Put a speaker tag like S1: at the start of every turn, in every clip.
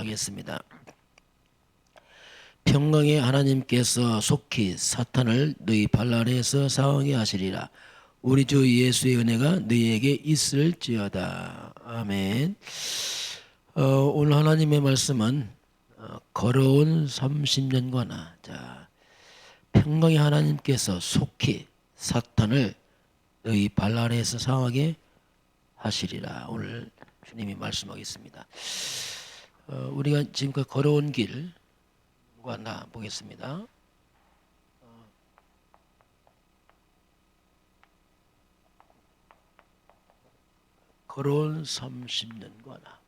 S1: 묵상하겠습니다. 평강의 하나님께서 속히 사탄을 너희 발 아래에서 상하게 하시리라. 우리 주 예수의 은혜가 너희에게 있을지어다. 아멘. 오늘 하나님의 말씀은 걸어온 30년과 나. 자, 평강의 하나님께서 속히 사탄을 너희 발 아래에서 상하게 하시리라. 오늘 주님이 말씀하겠습니다. 우리가 지금까지 걸어온 길과 나 보겠습니다. 걸어온 30년과 나.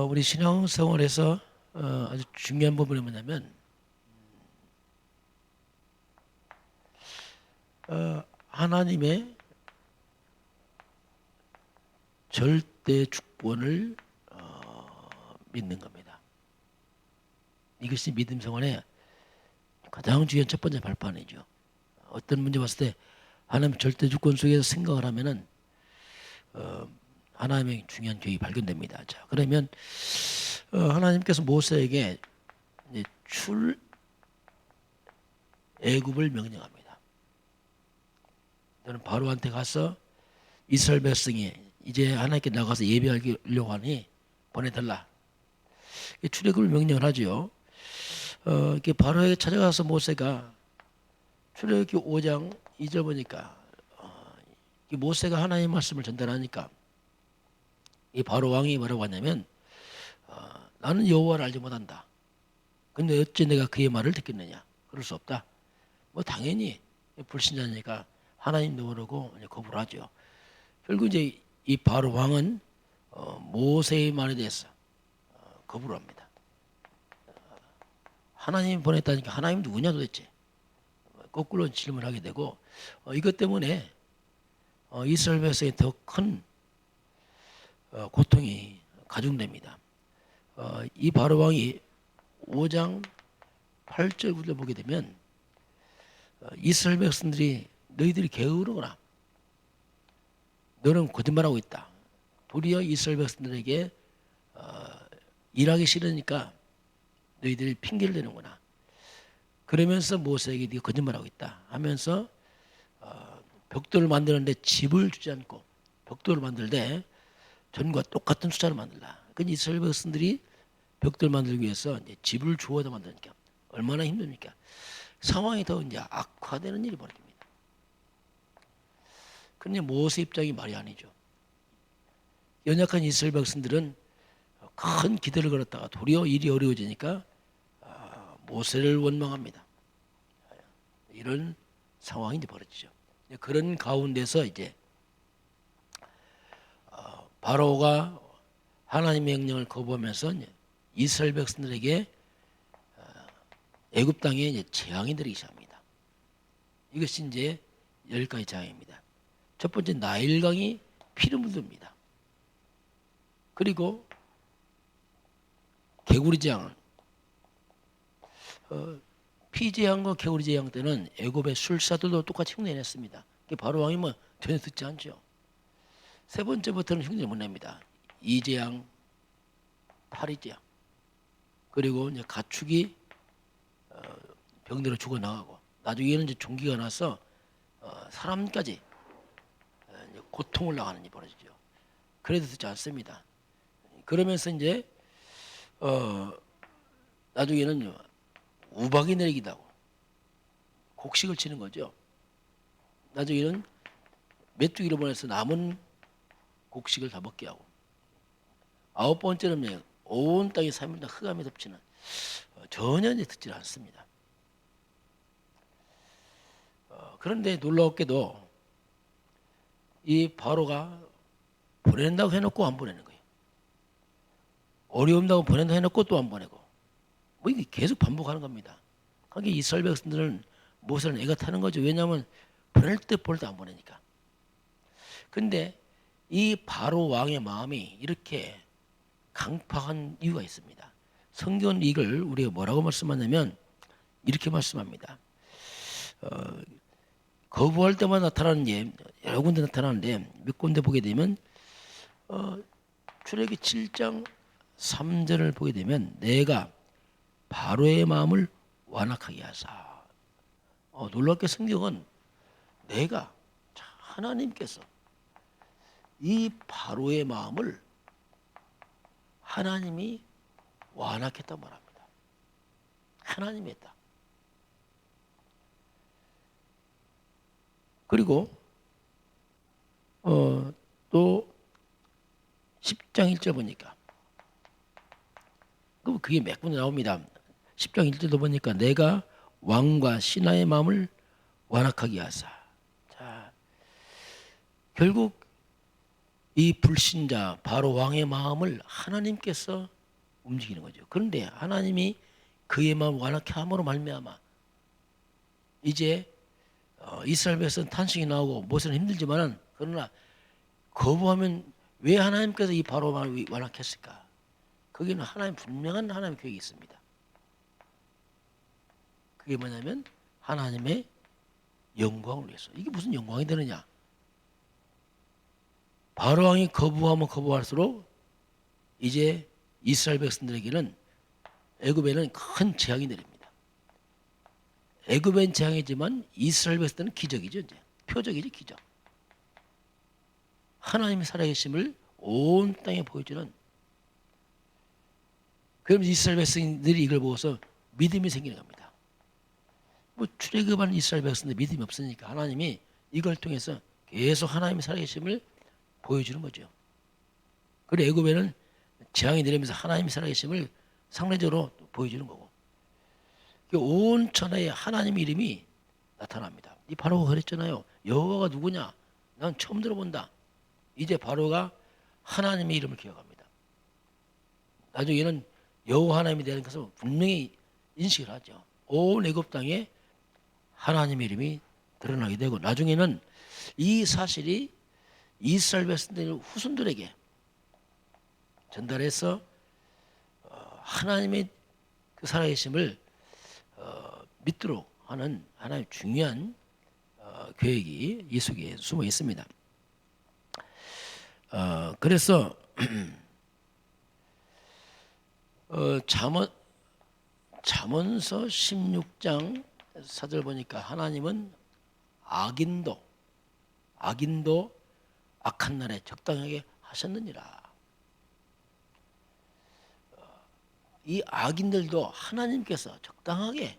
S1: 우리 신앙생활에서 아주 중요한 부분이 뭐냐면 하나님의 절대 주권을 믿는 겁니다. 이것이 믿음 생활의 가장 중요한 첫 번째 발판이죠. 어떤 문제 봤을 때 하나님 절대 주권 속에서 생각을 하면은 하나님의 중요한 계획이 발견됩니다. 자, 그러면 하나님께서 모세에게 출애굽을 명령합니다. 너는 바로한테 가서 이스라엘 백성이 이제 하나님께 나가서 예배하려고 하니 보내달라. 출애굽을 명령을 하죠. 이렇게 바로에게 찾아가서 모세가 출애굽기 5장 2절 보니까 모세가 하나님의 말씀을 전달하니까 이 바로 왕이 뭐라고 하냐면 나는 여호와를 알지 못한다. 근데 어찌 내가 그의 말을 듣겠느냐? 그럴 수 없다. 뭐 당연히 불신자니까 하나님도 모르고 거부를 하죠. 결국 이제 이 바로 왕은 모세의 말에 대해서 거부를 합니다. 하나님이 보냈다니까 하나님 누구냐 도대체? 거꾸로 질문하게 되고 이것 때문에 이스라엘 백성이 더 큰 고통이 가중됩니다. 이 바로 왕이 5장 8절 9절 보게 되면 이스라엘 백성들이 너희들이 게으르거나 너는 거짓말하고 있다. 도리어 이스라엘 백성들에게 일하기 싫으니까 너희들이 핑계를 대는구나. 그러면서 모세에게 네가 거짓말하고 있다 하면서 벽돌을 만드는데 집을 주지 않고 벽돌을 만들 때 전과 똑같은 숫자를 만들라. 그 이스라엘 백성들이 벽돌 만들기 위해서 이제 집을 주워다 만드니까 얼마나 힘듭니까? 상황이 더 이제 악화되는 일이 벌어집니다. 그런데 모세 입장이 말이 아니죠. 연약한 이스라엘 백성들은 큰 기대를 걸었다가 도리어 일이 어려워지니까 모세를 원망합니다. 이런 상황이 이제 벌어지죠. 그런 가운데서 이제 바로가 하나님의 명령을 거부하면서 이스라엘 백성들에게 애굽 땅에 이제 재앙이 내리기 시작합니다. 이것이 이제 10가지 재앙입니다. 첫 번째 나일강이 피를 묻습니다. 그리고 개구리 재앙. 피재앙과 개구리 재앙 때는 애굽의 술사들도 똑같이 흉내냈습니다. 바로 왕이 뭐 전혀 듣지 않죠. 세 번째부터는 흉내를 못 냅니다. 이재앙, 파리재앙, 그리고 이제 가축이 병들어 죽어 나가고 나중에는 이제 종기가 나서 사람까지 고통을 당하는 일이 벌어지죠. 그래도 듣지 않습니다. 그러면서 이제 나중에는 우박이 내리기도 하고 곡식을 치는 거죠. 나중에는 메뚜기를 보내서 남은 곡식을 다 먹게 하고 9번째는 온 땅이 3일 동안 흑암에 덮치는 전혀 듣지 않습니다. 그런데 놀라웠게도 이 바로가 보낸다고 해놓고 안 보내는 거예요. 어려운다고 보낸다고 해놓고 또 안 보내고 뭐 이게 계속 반복하는 겁니다. 그러니까 이스라엘 백성들은 모세는 애가 타는 거죠. 왜냐하면 보낼 때 볼 때 안 보내니까. 근데 이 바로 왕의 마음이 이렇게 강팍한 이유가 있습니다. 성경은 이걸 우리가 뭐라고 말씀하냐면 이렇게 말씀합니다. 거부할 때마다 나타나는 게 여러 군데 나타나는데 몇 군데 보게 되면 출애굽기 7장 3절을 보게 되면 내가 바로의 마음을 완악하게 하사. 놀랍게 성경은 내가 하나님께서 이 바로의 마음을 하나님이 완악했단 말합니다. 하나님이 했다. 그리고 또 10장 1절 보니까 그게 몇 군데 나옵니다. 10장 1절도 보니까 내가 왕과 신하의 마음을 완악하게 하사. 자, 결국 이 불신자 바로 왕의 마음을 하나님께서 움직이는 거죠. 그런데 하나님이 그의 마음을 완악케 함으로 말미암아 이제 이스라엘 백성 탄식이 나오고 모세는 힘들지만은 그러나 거부하면 왜 하나님께서 이 바로 마음을 완악했을까? 거기는 하나님 분명한 하나님의 계획이 있습니다. 그게 뭐냐면 하나님의 영광을 위해서. 이게 무슨 영광이 되느냐? 바로 왕이 거부하면 거부할수록 이제 이스라엘 백성들에게는 애굽에는 큰 재앙이 내립니다. 애굽엔 재앙이지만 이스라엘 백성들은 기적이죠. 이제 표적이죠, 기적. 하나님의 살아계심을 온 땅에 보여주는. 그럼 이스라엘 백성들이 이걸 보고서 믿음이 생기는 겁니다. 뭐 출애굽한 이스라엘 백성들 믿음이 없으니까 하나님이 이걸 통해서 계속 하나님의 살아계심을 보여주는 거죠. 그리고 애굽에는 재앙이 내리면서 하나님의 살아계심을 상례적으로 보여주는 거고, 온 천하에 하나님의 이름이 나타납니다. 이 바로가 그랬잖아요. 여호와가 누구냐? 난 처음 들어본다. 이제 바로가 하나님의 이름을 기억합니다. 나중에는 여호와 하나님이 되는 것을 분명히 인식을 하죠. 온 애굽 땅에 하나님의 이름이 드러나게 되고, 나중에는 이 사실이 이스라엘 백성들 후손들에게 전달해서 하나님의 그 살아계심을 믿도록 하는 하나의 중요한 계획이 이 속에 숨어 있습니다. 그래서 잠언서 16장 4절 보니까 하나님은 악인도 악한 날에 적당하게 하셨느니라. 이 악인들도 하나님께서 적당하게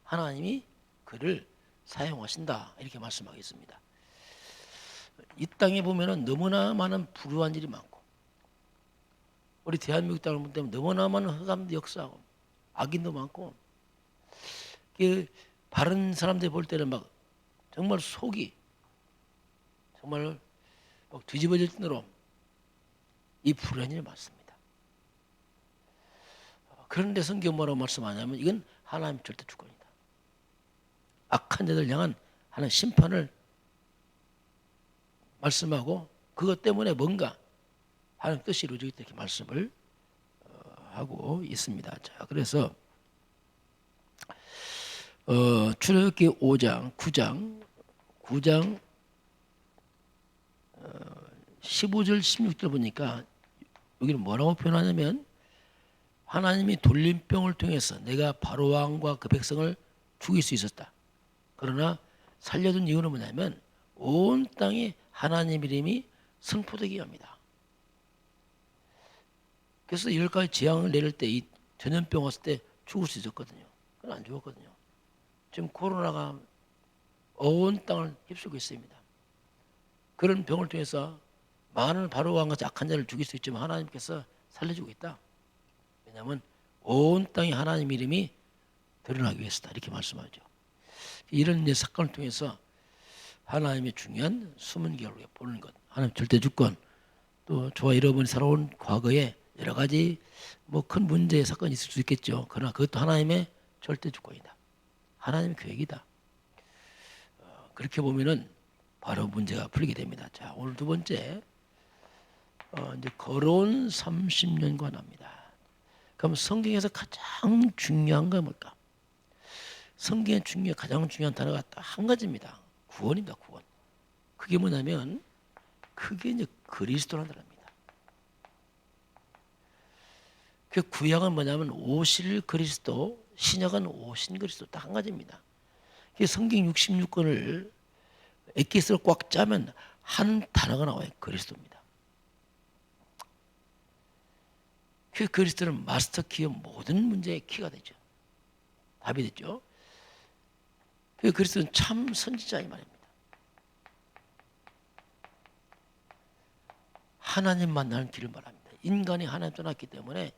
S1: 하나님이 그를 사용하신다, 이렇게 말씀하겠습니다. 이 땅에 보면은 너무나 많은 불우한 일이 많고, 우리 대한민국 땅을 보면 때문에 너무나 많은 흑암도 역사하고 악인도 많고, 바른 사람들 볼 때는 막 정말 속이 정말 막 뒤집어질 정도로 이 불우한 일이 많습니다. 그런데 성경 뭐라고 말씀하냐면 이건 하나님 절대 주권이다. 악한 자들 향한 하나님 심판을 말씀하고, 그것 때문에 뭔가 하나님 뜻이 이루어지겠다, 이렇게 말씀을 하고 있습니다. 자, 그래서 출애굽기 5장, 9장 15절 16절 보니까 여기는 뭐라고 표현하냐면 하나님이 돌림병을 통해서 내가 바로 왕과 그 백성을 죽일 수 있었다. 그러나 살려둔 이유는 뭐냐면 온 땅에 하나님 이름이 선포되게 합니다. 그래서 10가지 재앙을 내릴 때 이 전염병 왔을 때 죽을 수 있었거든요. 그건 안 죽었거든요. 지금 코로나가 온 땅을 휩쓸고 있습니다. 그런 병을 통해서 많은 바로 왕과 악한 자를 죽일 수 있지만 하나님께서 살려주고 있다. 왜냐하면 온 땅에 하나님 이름이 드러나기 위해서다, 이렇게 말씀하죠. 이런 사건을 통해서 하나님의 중요한 숨은 계획을 보는 것, 하나님 절대 주권, 또 저와 여러분이 살아온 과거에 여러 가지 뭐 큰 문제의 사건이 있을 수 있겠죠. 그러나 그것도 하나님의 절대 주권이다. 하나님의 계획이다. 그렇게 보면은 바로 문제가 풀리게 됩니다. 자, 오늘 두 번째, 이제 거론 30년 관합니다. 그럼 성경에서 가장 중요한 건 뭘까? 성경에 가장 중요한 단어가 딱 한 가지입니다. 구원입니다. 구원. 그게 뭐냐면 그게 이제 그리스도라는 단어입니다. 그 구약은 뭐냐면 오실 그리스도, 신약은 오신 그리스도 딱 한 가지입니다. 그 성경 66권을 엑기스로 꽉 짜면 한 단어가 나와요. 그리스도입니다. 그 그리스도는 마스터 키의 모든 문제의 키가 되죠. 답이 됐죠. 그 그리스도는 참 선지자 이 말입니다. 하나님 만나는 길을 말합니다. 인간이 하나님 떠났기 때문에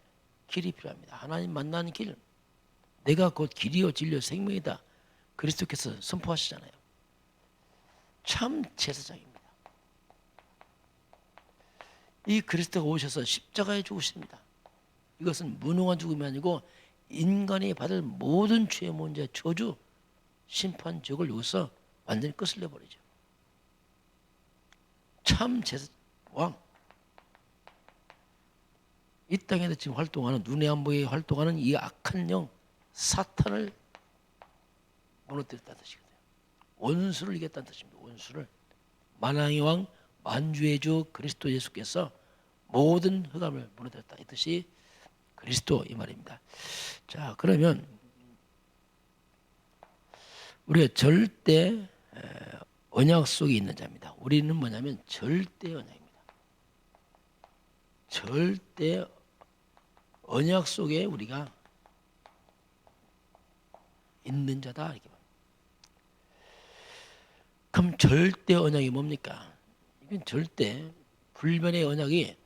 S1: 길이 필요합니다. 하나님 만나는 길, 내가 곧 길이요 진리요 생명이다. 그리스도께서 선포하시잖아요. 참 제사장입니다. 이 그리스도가 오셔서 십자가에 죽으십니다. 이것은 무능한 죽음이 아니고 인간이 받을 모든 죄의 문제, 저주, 심판, 죄를 여기서 완전히 끝을 내버리죠. 참 제사왕. 이 땅에서 지금 활동하는, 눈에 안 보이게 활동하는 이 악한 영 사탄을 무너뜨렸다는 뜻이거든요. 원수를 이겼다는 뜻입니다. 원수를. 만왕의 왕 만주의 주 그리스도 예수께서 모든 흑암을 무너뜨렸다. 이 뜻이 그리스도 이 말입니다. 자, 그러면 우리가 절대 언약 속에 있는 자입니다. 우리는 뭐냐면 절대 언약입니다. 절대 언약 속에 우리가 있는 자다 이렇게 말합니다. 그럼 절대 언약이 뭡니까? 이건 절대 불변의 언약이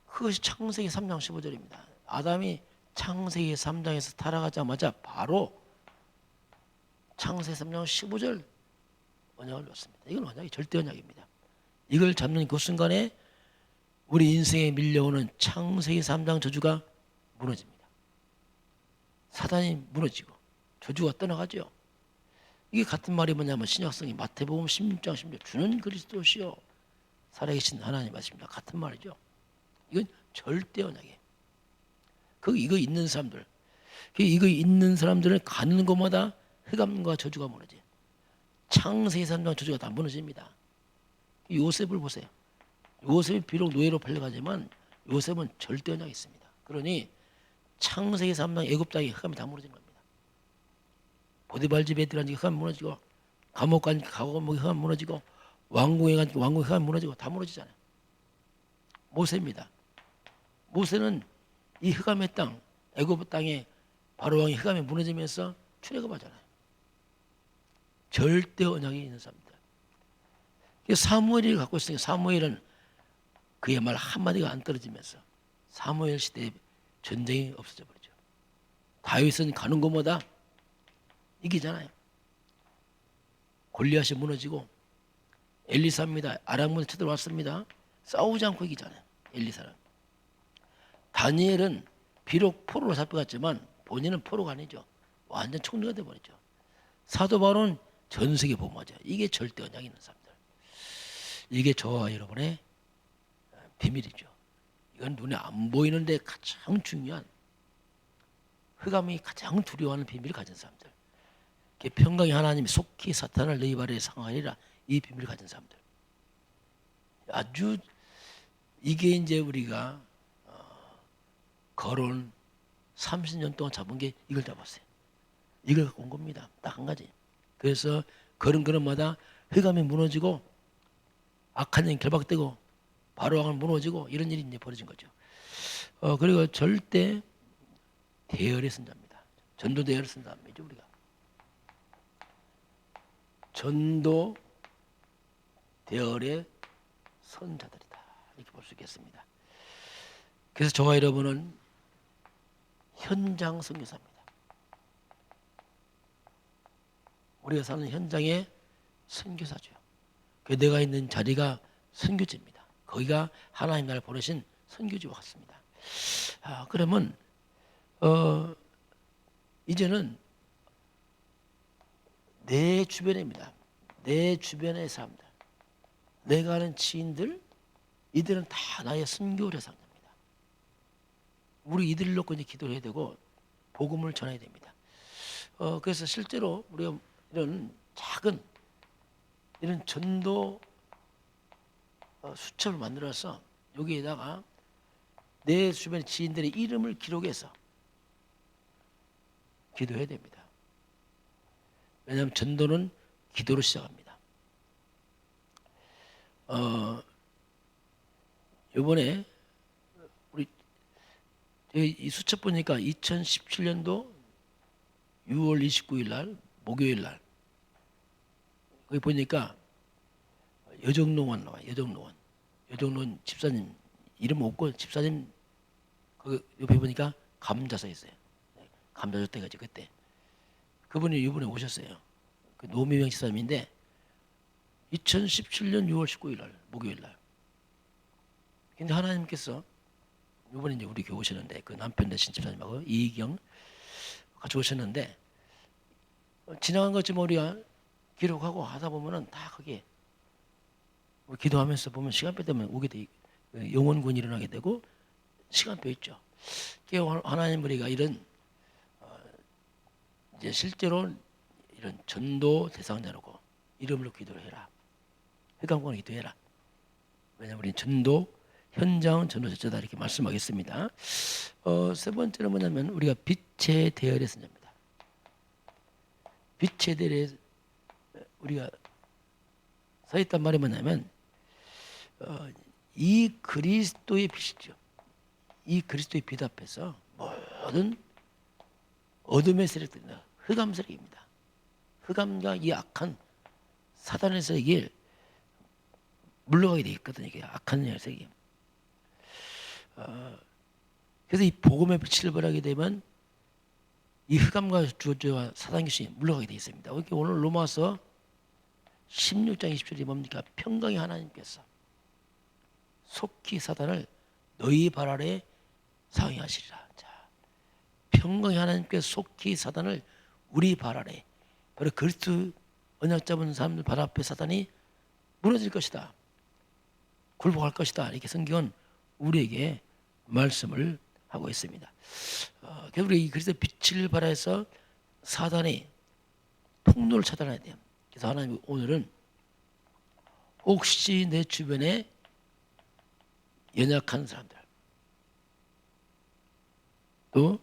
S1: 그것이 창세기 3장 15절입니다. 아담이 창세기 3장에서 타락하자마자 바로 창세기 3장 15절 언약을 놓습니다. 이건 언약이 절대 언약입니다. 이걸 잡는 그 순간에 우리 인생에 밀려오는 창세기 3장 저주가 무너집니다. 사단이 무너지고 저주가 떠나가죠. 이게 같은 말이 뭐냐면 신약성이 마태복음 16장 16절 주는 그리스도시요 살아계신 하나님 말씀입니다. 같은 말이죠. 이건 절대 언약이에요. 이거 있는 사람들, 이거 있는 사람들은 가는 곳마다 흑암과 저주가 무너져요. 창세기 3장 저주가 다 무너집니다. 요셉을 보세요. 요셉이 비록 노예로 팔려가지만 요셉은 절대 언약이 있습니다. 그러니 창세기 3장 애굽 땅에 흑암이 다 무너진 겁니다. 보디발 집에 들어간 흑암이 무너지고 감옥 간 감옥 흑암이 무너지고 왕궁에 간 왕궁 흑암이 무너지고 다 무너지잖아요. 모세입니다. 모세는 이 흑암의 땅 애굽 땅에 바로 왕이 흑암이 무너지면서 출애굽하잖아요. 절대 언약이 있는 사람들. 사무엘이 갖고 있으니까 사무엘은 그의 말 한마디가 안 떨어지면서 사무엘 시대에 전쟁이 없어져 버리죠. 다윗은 가는 곳마다 이기잖아요. 골리앗이 무너지고 엘리사입니다. 아람군이 쳐들어왔습니다. 싸우지 않고 이기잖아요. 엘리사는. 다니엘은 비록 포로로 잡혀갔지만 본인은 포로가 아니죠. 완전 총리가 돼버리죠. 사도 바울은 전 세계 보호자죠. 이게 절대 언약이 있는 사람들. 이게 저와 여러분의 비밀이죠. 이건 눈에 안 보이는데 가장 중요한 흑암이 가장 두려워하는 비밀을 가진 사람들. 평강의 하나님이 속히 사탄을 너희 발에 상하리라 이 비밀을 가진 사람들. 아주 이게 이제 우리가 거론 30년 동안 잡은 게 이걸 잡았어요. 이걸 갖고 온 겁니다. 딱 한 가지. 그래서 걸음걸음마다 흑암이 무너지고 악한 영이 결박되고 바로왕은 무너지고 이런 일이 이제 벌어진 거죠. 그리고 절대 대열의 선자입니다. 전도 대열의 선자입니다. 우리가 전도 대열의 선자들이다 이렇게 볼 수 있겠습니다. 그래서 저와 여러분은 현장 선교사입니다. 우리가 사는 현장의 선교사죠. 내가 있는 자리가 선교지입니다. 거기가 하나님 나라를 보내신 선교지와 같습니다. 그러면 이제는 내 주변입니다. 내 주변의 사람들, 내가 아는 지인들, 이들은 다 나의 선교 대상입니다. 우리 이들을 놓고 이제 기도를 해야 되고 복음을 전해야 됩니다. 그래서 실제로 우리가 이런 작은 이런 전도 수첩을 만들어서 여기에다가 내 주변 지인들의 이름을 기록해서 기도해야 됩니다. 왜냐하면 전도는 기도로 시작합니다. 이번에 우리 이 수첩 보니까 2017년도 6월 29일 날 목요일 날 거기 보니까 여정농원 나와요. 여정농원 집사님 이름 없고 집사님 그 옆에 보니까 감자 써 있어요. 감자 줬다 가지고 그때 그분이 이번에 오셨어요. 그 노미명 집사님인데 2017년 6월 19일 날 목요일 날. 근데 하나님께서 이번에 이제 우리 교회 오셨는데 그 남편 되신 집사님하고 이희경 같이 오셨는데 지나간 것 좀 우리가 기록하고 하다 보면은 다 거기에 기도하면서 보면 시간표 때문에 오게 돼 영혼군이 일어나게 되고 시간표 있죠. 하나님 우리가 이런 이제 실제로 이런 전도 대상자라고 이름으로 기도를 해라. 회감권을 기도해라. 왜냐하면 우리 전도 현장 전도 자체다 이렇게 말씀하겠습니다. 세 번째는 뭐냐면 우리가 빛의 대열의 선자입니다. 빛의 대열에 우리가 서 있단 말이 뭐냐면 이 그리스도의 빛이죠. 이 그리스도의 빛 앞에서 모든 어둠의 세력들이 흑암 세력입니다. 흑암과 이 악한 사단의 세력이 물러가게 돼 있거든요. 이게 악한 세력이. 그래서 이 복음의 빛을 발하게 되면 이 흑암과 주저와 사단 귀신이 물러가게 돼 있습니다. 오늘 로마서 16장 20절이 뭡니까? 평강의 하나님께서 속히 사단을 너희 발 아래 상행하시리라. 자, 평강의 하나님께서 속히 사단을 우리 발 아래, 바로 그리스도 언약 잡은 사람들 발 앞에 사단이 무너질 것이다. 굴복할 것이다. 이렇게 성경은 우리에게 말씀을 하고 있습니다. 그래서 우리 그리스도 빛을 발하여서 사단의 통로를 차단해야 돼요. 그래서 하나님 오늘은 혹시 내 주변에 연약한 사람들 또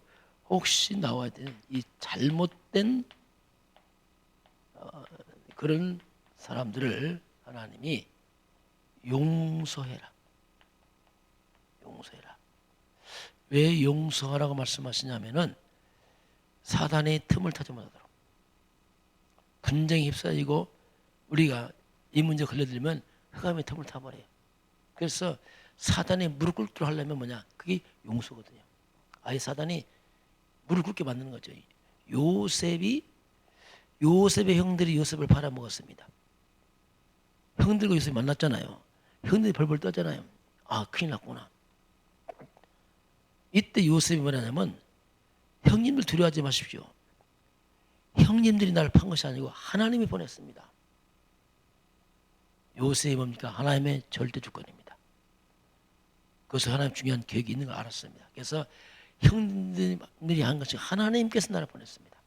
S1: 혹시 나와야 되는 이 잘못된 그런 사람들을 하나님이 용서해라. 용서해라. 왜 용서하라고 말씀하시냐면은 사단의 틈을 타지 못하도록 분쟁이 휩싸이고 우리가 이 문제 걸려들면 흑암의 틈을 타버려요. 그래서 사단이 무릎 꿇도록 하려면 뭐냐? 그게 용서거든요. 아예 사단이 무릎 꿇게 만드는 거죠. 요셉의 형들이 요셉을 팔아먹었습니다. 형들과 요셉이 만났잖아요. 형들이 벌벌 떠잖아요. 아, 큰일 났구나. 이때 요셉이 뭐냐면 형님들 두려워하지 마십시오. 형님들이 나를 판 것이 아니고 하나님이 보냈습니다. 요셉이 뭡니까? 하나님의 절대 주권입니다. 그래서 하나님 중요한 계획이 있는 걸 알았습니다. 그래서 형님들이 한 것이 하나님께서 나를 보냈습니다.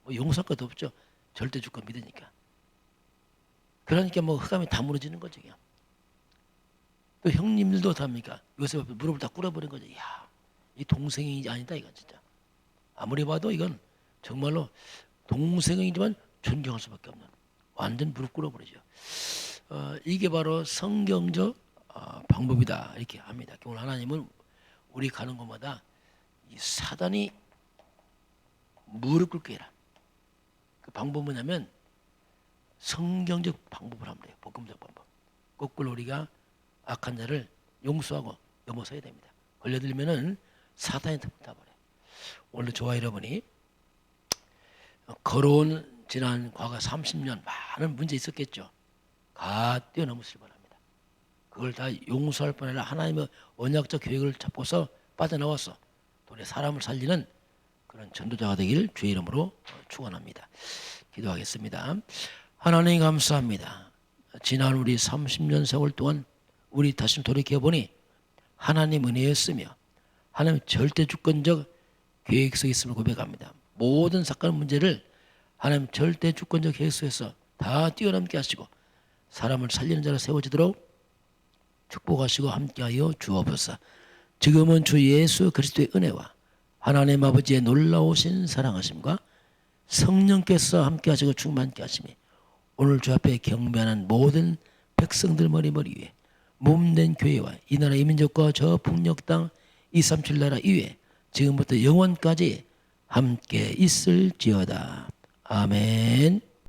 S1: 뭐 용서할 것도 없죠. 절대 주권 믿으니까. 그러니까 뭐 흑암이 다 무너지는 거죠. 그냥. 또 형님들도 답니까? 요셉 앞에 무릎을 다 꿇어버린 거죠. 이야, 이 동생이 아니다 이건 진짜. 아무리 봐도 이건 정말로 동생이지만 존경할 수밖에 없는 완전 무릎 꿇어버리죠. 이게 바로 성경적 방법이다 이렇게 합니다. 오늘 하나님은 우리 가는 곳마다 이 사단이 무릎 꿇게 해라. 그 방법은 뭐냐면 성경적 방법을 하면 돼요. 복음적 방법. 거꾸로 우리가 악한 자를 용서하고 넘어서야 됩니다. 걸려들면은 사단이 타버려요. 오늘 저와 여러분이 걸어온 지난 과거 30년 많은 문제 있었겠죠. 다 뛰어넘으시기 바랍니다. 그걸 다 용서할 뿐 아니라 하나님의 언약적 계획을 잡고서 빠져나와서 우리 사람을 살리는 그런 전도자가 되기를 주의 이름으로 축원합니다. 기도하겠습니다. 하나님 감사합니다. 지난 우리 30년 세월 동안 우리 다시 돌이켜보니 하나님 은혜였으며 하나님 절대 주권적 계획 속에 있음을 고백합니다. 모든 사건 문제를 하나님 절대 주권적 계획 속에서 다 뛰어넘게 하시고 사람을 살리는 자로 세워지도록 축복하시고 함께하여 주옵소서. 지금은 주 예수 그리스도의 은혜와 하나님 아버지의 놀라우신 사랑하심과 성령께서 함께 하시고 충만케 하심이 오늘 주 앞에 경배하는 모든 백성들 머리 위에 몸된 교회와 이 나라 이 민족과 저 북녘 땅 237 나라 이외에 지금부터 영원까지 함께 있을지어다. 아멘.